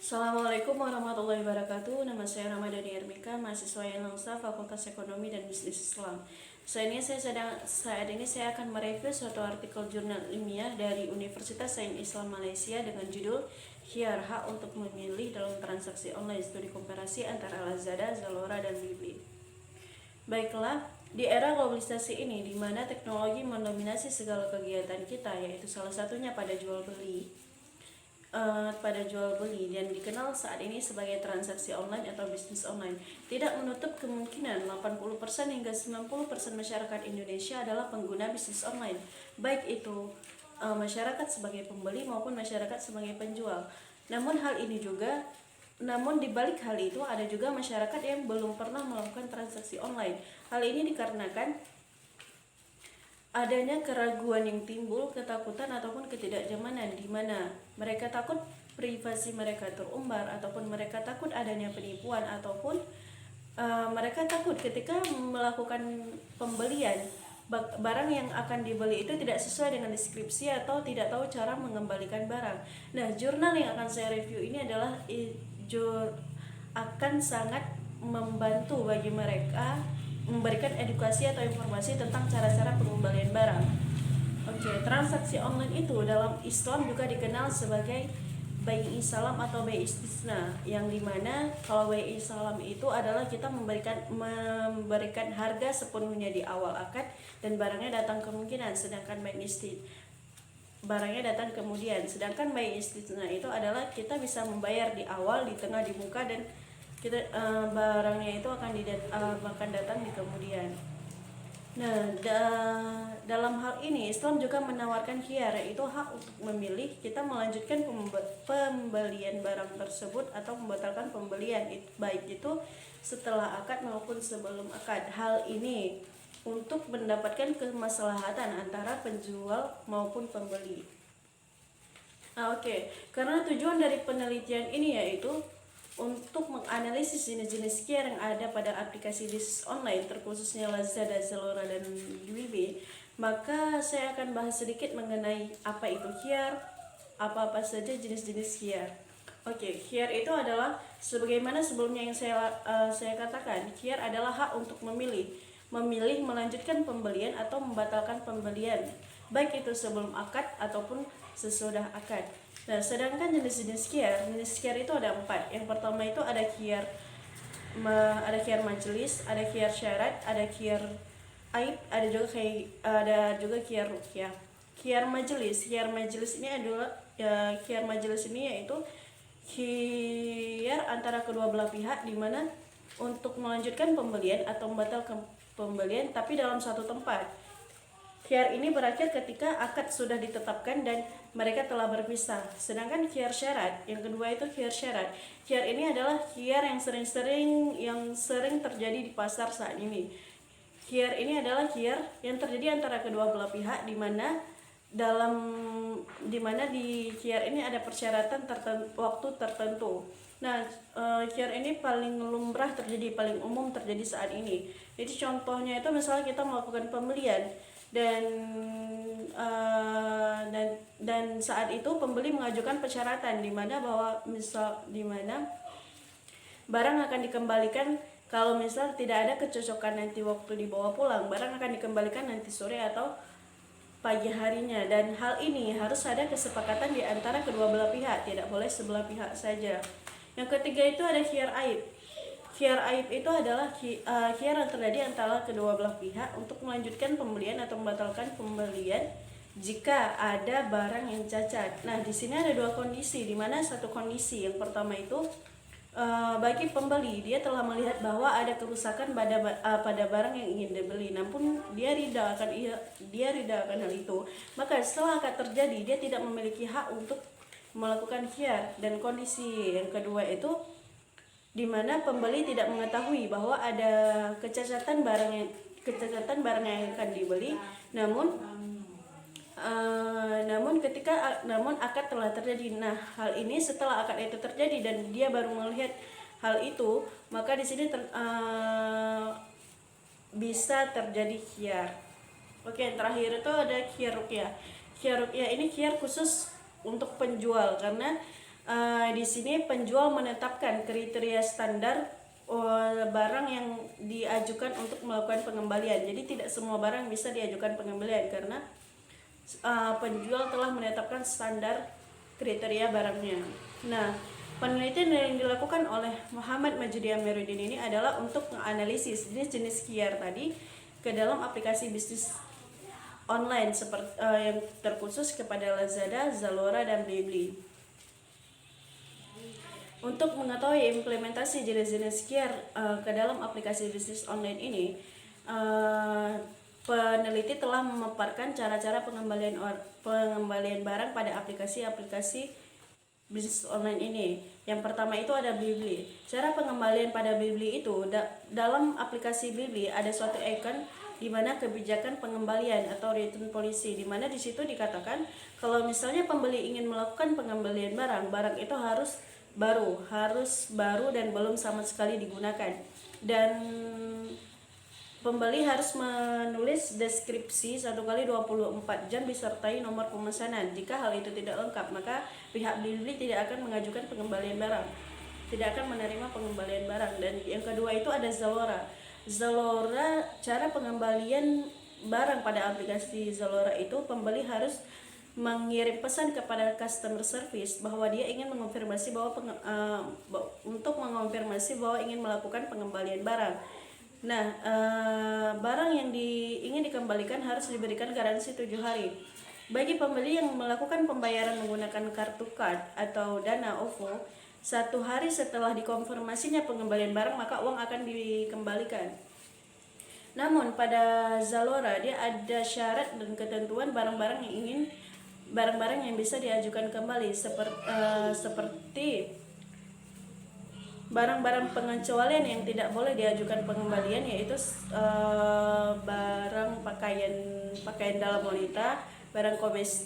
Assalamualaikum warahmatullahi wabarakatuh. Nama saya Ramadhani Ermika, mahasiswa Yanlangsa Fakultas Ekonomi dan Bisnis Islam. Saat ini saya akan mereview suatu artikel jurnal ilmiah dari Universitas Sains Islam Malaysia dengan judul Khiar Hak untuk Memilih dalam Transaksi Online Studi Komparasi antara Lazada, Zalora, dan Blibli. Baiklah, di era globalisasi ini di mana teknologi mendominasi segala kegiatan kita, yaitu salah satunya pada jual beli dan dikenal saat ini sebagai transaksi online atau bisnis online, tidak menutup kemungkinan 80% hingga 90% masyarakat Indonesia adalah pengguna bisnis online, baik itu masyarakat sebagai pembeli maupun masyarakat sebagai penjual. Namun di balik hal itu ada juga masyarakat yang belum pernah melakukan transaksi online. Hal ini dikarenakan adanya keraguan yang timbul, ketakutan ataupun ketidaknyamanan di mana mereka takut privasi mereka terumbar, ataupun mereka takut adanya penipuan, ataupun mereka takut ketika melakukan pembelian barang yang akan dibeli itu tidak sesuai dengan deskripsi atau tidak tahu cara mengembalikan barang. Nah, jurnal yang akan saya review ini akan sangat membantu bagi mereka memberikan edukasi atau informasi tentang cara-cara pengembalian barang. Oke, transaksi online itu dalam Islam juga dikenal sebagai bai' salam atau bai' istisna, yang dimana kalau bai' salam itu adalah kita memberikan harga sepenuhnya di awal akad dan barangnya datang kemungkinan, sedangkan barangnya datang kemudian. Sedangkan bai' istisna itu adalah kita bisa membayar di awal, di tengah, di muka, dan barangnya itu akan datang di kemudian. Nah, dalam hal ini Islam juga menawarkan khiyar, yaitu hak untuk memilih kita melanjutkan pembelian barang tersebut atau membatalkan pembelian, baik itu setelah akad maupun sebelum akad. Hal ini untuk mendapatkan kemaslahatan antara penjual maupun pembeli. Karena tujuan dari penelitian ini yaitu untuk menganalisis jenis-jenis khiyar yang ada pada aplikasi bisnis online, terkhususnya Lazada, Zalora, dan Blibli, maka saya akan bahas sedikit mengenai apa itu khiyar, apa-apa saja jenis-jenis khiyar. Khiyar itu adalah sebagaimana sebelumnya yang saya katakan, khiyar adalah hak untuk memilih melanjutkan pembelian atau membatalkan pembelian, baik itu sebelum akad ataupun sesudah akad. Nah, sedangkan jenis khiyar itu ada 4. Yang pertama itu ada khiyar majelis, ada khiyar syarat, ada khiyar aib, ada juga khiyar ruqyah. Khiyar majelis ini adalah khiyar majelis ini yaitu khiyar antara kedua belah pihak, di mana untuk melanjutkan pembelian atau membatalkan pembelian tapi dalam satu tempat. Khiyar ini berakhir ketika akad sudah ditetapkan dan mereka telah berpisah. Sedangkan khiyar syarat, yang kedua itu khiyar syarat. Khiyar ini adalah khiyar yang sering terjadi di pasar saat ini. Khiyar ini adalah khiyar yang terjadi antara kedua belah pihak, di mana di khiyar ini ada persyaratan waktu tertentu. Nah, khiyar ini paling lumrah terjadi, paling umum terjadi saat ini. Jadi contohnya itu misalnya kita melakukan pembelian dan saat itu pembeli mengajukan persyaratan di mana barang akan dikembalikan kalau misal tidak ada kecocokan nanti waktu dibawa pulang, barang akan dikembalikan nanti sore atau pagi harinya. Dan hal ini harus ada kesepakatan di antara kedua belah pihak, tidak boleh sebelah pihak saja. Yang ketiga itu ada khiyar aib. Khiyar aib itu adalah khiyar yang terjadi antara kedua belah pihak untuk melanjutkan pembelian atau membatalkan pembelian jika ada barang yang cacat. Nah, di sini ada dua kondisi, di mana satu kondisi yang pertama itu bagi pembeli, dia telah melihat bahwa ada kerusakan pada barang yang ingin dibeli, namun dia rida akan hal itu. Maka setelah akad terjadi, dia tidak memiliki hak untuk melakukan khiyar. Dan kondisi yang kedua itu di mana pembeli tidak mengetahui bahwa ada kecacatan barang yang akan dibeli, namun akad telah terjadi. Nah, hal ini setelah akad itu terjadi dan dia baru melihat hal itu, maka di sini bisa terjadi khiyar. Yang terakhir itu ada khiyar ruqyah. Khiyar ruqyah ini khiyar khusus untuk penjual, karena Di sini penjual menetapkan kriteria standar barang yang diajukan untuk melakukan pengembalian. Jadi tidak semua barang bisa diajukan pengembalian karena penjual telah menetapkan standar kriteria barangnya. Nah, penelitian yang dilakukan oleh Muhammad Majidi Amiruddin ini adalah untuk menganalisis jenis-jenis QR tadi ke dalam aplikasi bisnis online seperti yang terkhusus kepada Lazada, Zalora, dan Blibli. Untuk mengetahui implementasi jenis-jenis QR ke dalam aplikasi bisnis online ini, peneliti telah memaparkan cara-cara pengembalian barang pada aplikasi-aplikasi bisnis online ini. Yang pertama itu ada Blibli. Cara pengembalian pada Blibli itu dalam aplikasi Blibli ada suatu icon di mana kebijakan pengembalian atau return policy, di mana di situ dikatakan kalau misalnya pembeli ingin melakukan pengembalian barang itu harus baru dan belum sama sekali digunakan, dan pembeli harus menulis deskripsi 1 kali 24 jam disertai nomor pemesanan. Jika hal itu tidak lengkap, maka pihak Blibli tidak akan mengajukan pengembalian barang, tidak akan menerima pengembalian barang. Dan yang kedua itu ada Zalora. Cara pengembalian barang pada aplikasi Zalora itu pembeli harus mengirim pesan kepada customer service bahwa dia ingin mengonfirmasi untuk mengonfirmasi bahwa ingin melakukan pengembalian barang. Nah, barang yang ingin dikembalikan harus diberikan garansi 7 hari. Bagi pembeli yang melakukan pembayaran menggunakan kartu card atau dana OVO, 1 hari setelah dikonfirmasinya pengembalian barang, maka uang akan dikembalikan. Namun pada Zalora dia ada syarat dan ketentuan barang-barang yang bisa diajukan kembali, seperti barang-barang pengecualian yang tidak boleh diajukan pengembalian, yaitu barang pakaian dalam wanita, barang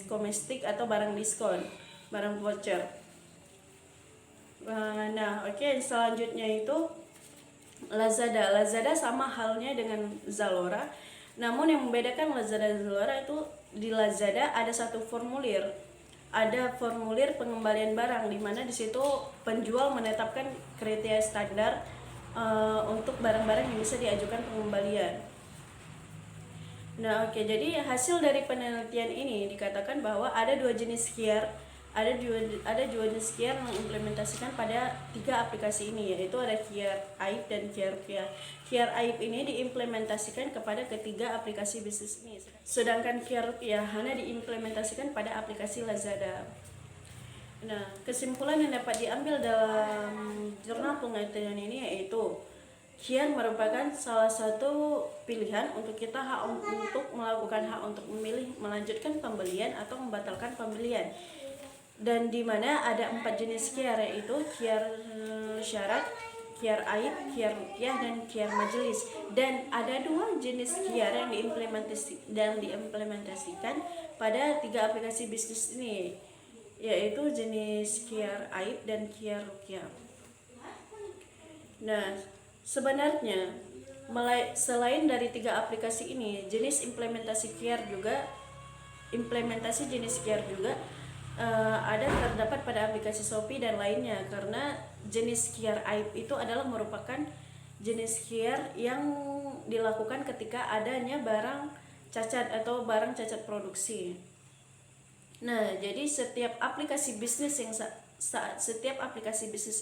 komestik atau barang diskon, barang voucher. Selanjutnya itu Lazada sama halnya dengan Zalora. Namun yang membedakan Lazada dan Zalora itu, di Lazada ada satu formulir, pengembalian barang, di mana di situ penjual menetapkan kriteria standar untuk barang-barang yang bisa diajukan pengembalian. Jadi hasil dari penelitian ini dikatakan bahwa ada dua jenis QR yang mengimplementasikan pada 3 aplikasi ini, yaitu ada QR Aib dan QR Rupiah. QR Aib ini diimplementasikan kepada ketiga aplikasi bisnis ini, sedangkan QR Rupiah hanya diimplementasikan pada aplikasi Lazada. Nah, kesimpulan yang dapat diambil dalam jurnal penelitian ini yaitu QR merupakan salah satu pilihan untuk kita untuk melakukan hak untuk memilih melanjutkan pembelian atau membatalkan pembelian. Dan di mana ada 4 jenis QR, yaitu QR syarat, QR Aib, QR Rupiah, dan QR Majelis. Dan ada 2 jenis QR yang diimplementasikan pada 3 aplikasi bisnis ini, yaitu jenis QR Aib dan QR Rupiah. Nah, sebenarnya selain dari 3 aplikasi ini, implementasi jenis QR juga terdapat pada aplikasi Shopee dan lainnya, karena jenis QR Aib itu adalah merupakan jenis QR yang dilakukan ketika adanya barang cacat atau barang cacat produksi. Nah, jadi setiap aplikasi bisnis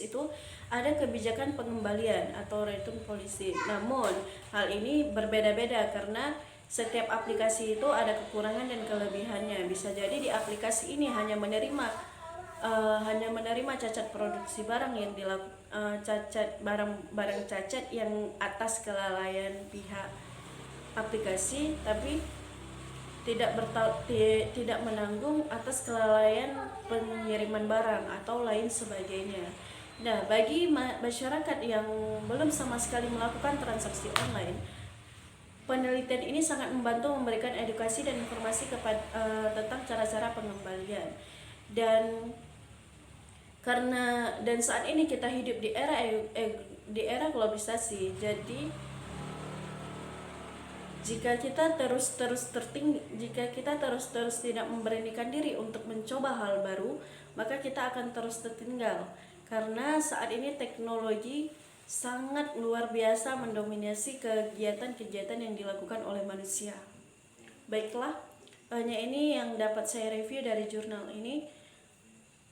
itu ada kebijakan pengembalian atau return policy. Namun hal ini berbeda-beda karena setiap aplikasi itu ada kekurangan dan kelebihannya. Bisa jadi di aplikasi ini hanya menerima cacat produksi barang yang barang cacat yang atas kelalaian pihak aplikasi, tapi tidak menanggung atas kelalaian pengiriman barang atau lain sebagainya. Nah, bagi masyarakat yang belum sama sekali melakukan transaksi online, penelitian ini sangat membantu memberikan edukasi dan informasi tentang cara-cara pengembalian. Dan saat ini kita hidup di era globalisasi, jadi Jika kita terus-terus tidak memberanikan diri untuk mencoba hal baru, maka kita akan terus tertinggal. Karena saat ini teknologi sangat luar biasa mendominasi kegiatan-kegiatan yang dilakukan oleh manusia. Baiklah, hanya ini yang dapat saya review dari jurnal ini.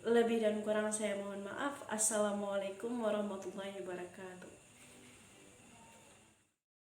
Lebih dan kurang saya mohon maaf. Assalamualaikum warahmatullahi wabarakatuh.